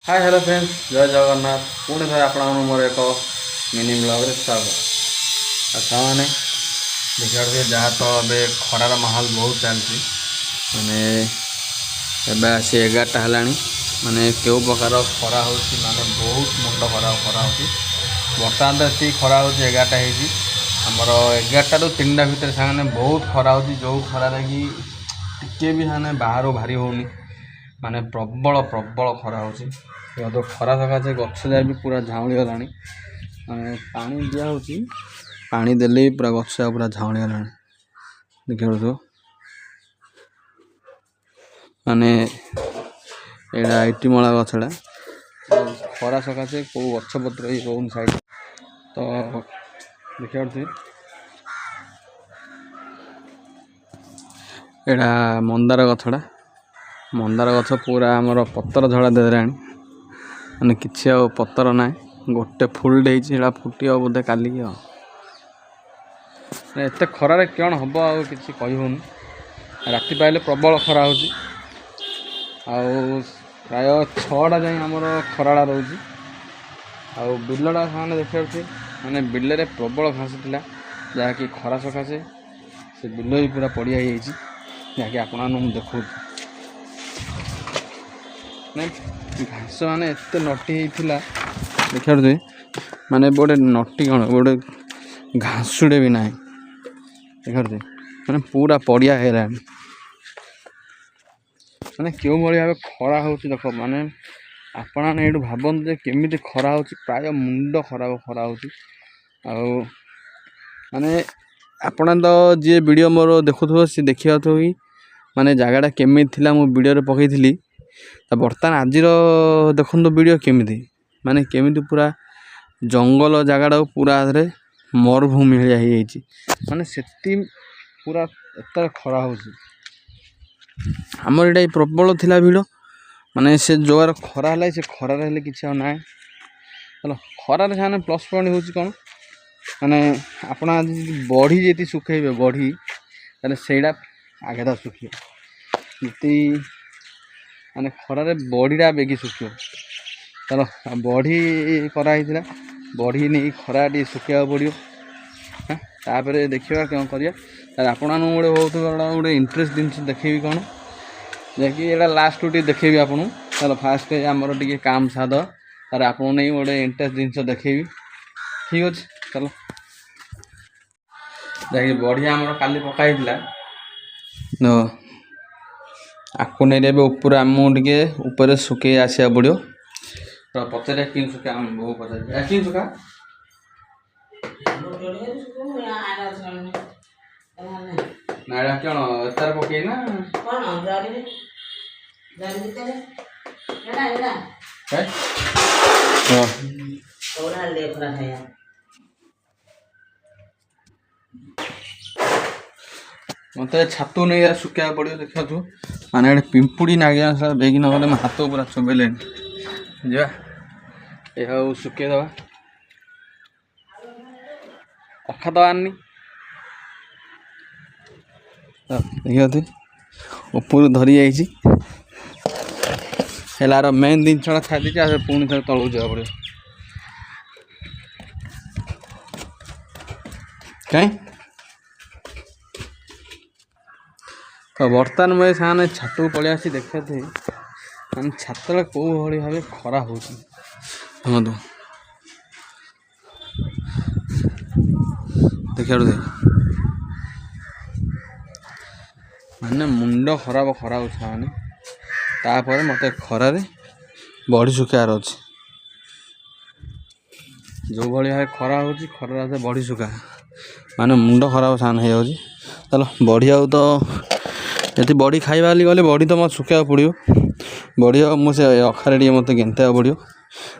Hi hello friends जय जगन्नाथ पुणी थे आप मोर एक मिनी ब्लॉग स्वागत। अच्छा मैंने देखिए जहाँ तो अबे खरार माहौल बहुत चलती माने एबे आसी 11टा है माने क्यों प्रकार खरा हो माने बहुत मुंड खरा खरा हो बर्तमान तो ये खरा हो 11टा होमर 11टा रू 3टा भितर सामने बहुत खरा हो जो खरार कि टे भी सामने बाहर बाहरी होनी माने प्रबल प्रबल खरा हो तो खरा सकाशे गछ जा भी पूरा झाऊली गलानी माने पानी दिया होती पानी देले पूरा गछ पूरा झाऊली गलानी देखिए तो माने एड़ा इटीमला गछड़ा खरा सकाशे कौ गछ पत्र ही रोन साइड तो देखिए एड़ा मंदार गछड़ा मंदार गछ पूरा आमर पतर झड़ा देला माने किसी पतर ना गोटे फुलटे फुटी बोधे काली एत खरारे कौन हम कि कहूनी राति पाइले प्रबल खरा हो प्राय 6टा जाए आमर खराड़ा रोचे आउ बिलटा से देखिए माने बिल में प्रबल घास था जहाँकि खरा सकाशे से बिल भी पूरा पड़िया जहाँकि आपन देखा घास माने एत नटी होता देखिए माने गोटे नटी कौन गोटे घासुड़े भी ना देखिए माने पूरा पड़िया है माने क्यों भाव खरा हो देख माने आपण ये भावते केमी खरा हो प्राय मुंड खराब खरा हो माने आपण तो जी वीडियो मोर देखुव सी देखा कि माने जगटा केमी थी मु वीडियो पकई तो बर्तमान आज देखो वीडियो केमी माने केमी पूरा जंगल जगटा पूरा मरुभूमि माने से पूरा एत खरा हो आमर यहाँ प्रबल थिला भिड़ माने से जोर खरा है से खरार हेल्ले कि ना चलो खरार से प्लस पॉइंट हूँ कौन माने आपण बढ़ी जी सुखेबे बढ़ी से आगे सुखी जी माने खरारे बड़ीटा बेगी सुखी चलो बढ़ी कराई बढ़ी नहीं खरा टी सुखा पड़ो तापर देखा कौन कर आपण गोटे इंटरेस्ट जिन देखेबी कौन जैकि ये लास्ट टी देखेबी आपन चलो फास्ट आमर टे काम साध तार आप नहीं गोटे इंटरेस्ट जिन देखेबी ठीक अच्छे चलो जैकि बढ़िया आमर काली पकाई आपको नहीं ऊपर आमको टे सुखे आसा पड़ो पचारे कि सुखा बहु पचार कि सुखा ना कौन तार पकई ना मत छातु नहीं सुखा पड़ो देखा तू माने पिंपुड़ी नागिया बेगी नगले मो हाथ पूरा चुबेले जा यह सुखे दवा अखा दवा आनी देखिए ऊपर धरी जाइए मेन जिनसा छादी पुणी थे तलू जा पड़ो कहीं तो बर्तमान मुझे सामने छात को पलि आसी देखा थे मैंने छात कौ भाव खरा हो देखा माने मुंड खराब खरा हो तापर मत खरार बड़ी सुखार अच्छे जो भाई खरा हो खरार बड़ी सुखा माने मुंड खराब सान हो चलो बढ़िया तो ये बड़ी खाइबा गले बड़ी तो मत सुखा पड़ो बड़ी मुझे अखारे टे मत गेंता पड़ो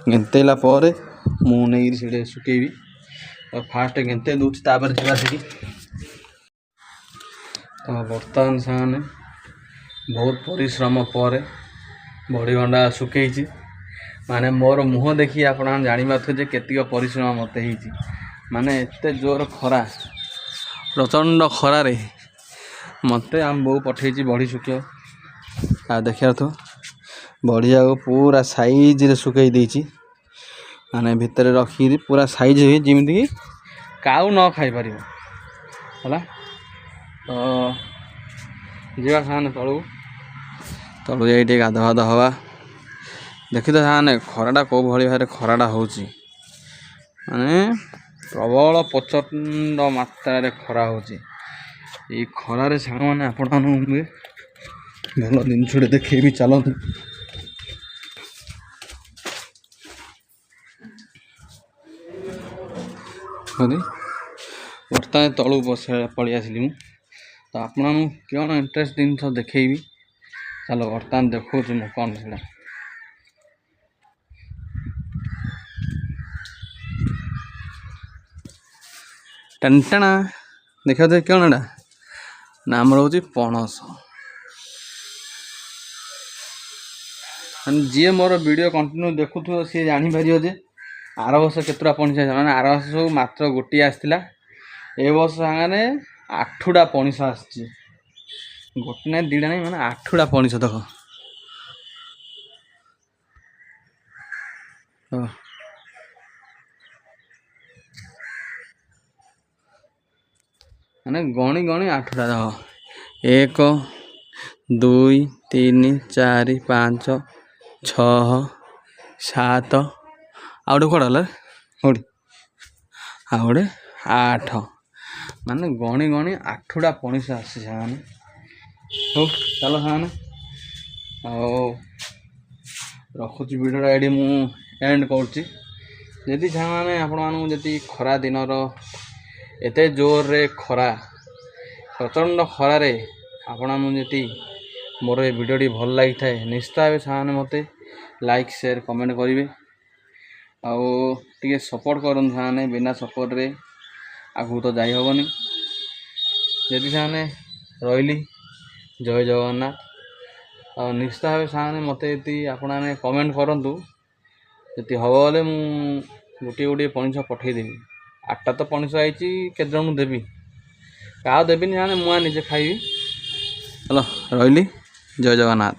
गेंतेला मुझे सुखेबी और फास्ट गेंते दूसरी तापर जा तो बर्तमान से बहुत परिश्रम पर बड़ी गंडा सुखे माने मोर मुह देखी आप जापारे केतिक परिश्रम मत माने एत जोर खरा प्रचंड खरारे मत आम बो पठे बड़ी सुख आ देखा तो बढ़िया को पूरा साइज रे सुखई देछि माने भितर रखी पूरा साइज हुई जमी कि काउ न खाई पार है तो जीवा साने तलू तलू जाइए गाधा फाधा हवा देखी तो साने खराटा कौ भाई भाई खराटा होची माने प्रबल प्रचंड मात्रा खरा होची ये खरारे सांग मैंने आपण भल जिनस देखे भी चलतु बर्तमान तलू पलि आसली तो आपण कौन इंटरेस्ट जिनस देखी चलो बर्तमान देखो कौन से टना देखा तो कौन एटा नाम रोचे पणस जी मोर वीडियो कंटिन्यू देखु सी जापर जे आर वर्ष केतटा पणसा मैंने आर वर्ष सब मात्र गोटे आसला ए वर्ष सामने 8टा पणस आस गोटे ना 2टा नहीं मैंने 8टा पणस देख मैंने गणी गणी 8टा देख 1 2 3 4 5 6 7 आउटे कौन गला गोटे आ गोटे 8 माने गणी गणी 8टा पणस आसी साने हो चलो साने रखुची वीडियो ये मु एंड करुच्ची जदि साने आपड़ी खरा दिन एते जोर रे खरा प्रचंड खरार आपण जी मोर ये वीडियोटी भल लगी था निश्चित भाव साने मत लाइक शेयर कमेंट करेंगे आउ टे सपोर्ट कर बिना सपोर्ट रे आगू तो जाई हेनी जदि साने रही जय जगन्नाथ और निश्चित भाव साने मत आपण कमेंट करूँ जी हम बोले मुझे गोटे गोटे पणस पठेदेवी 8टा तो पणस आई केते जन देवी क्या देवी जाने मुझे निजे खाइबी चलो रही जय जगन्नाथ।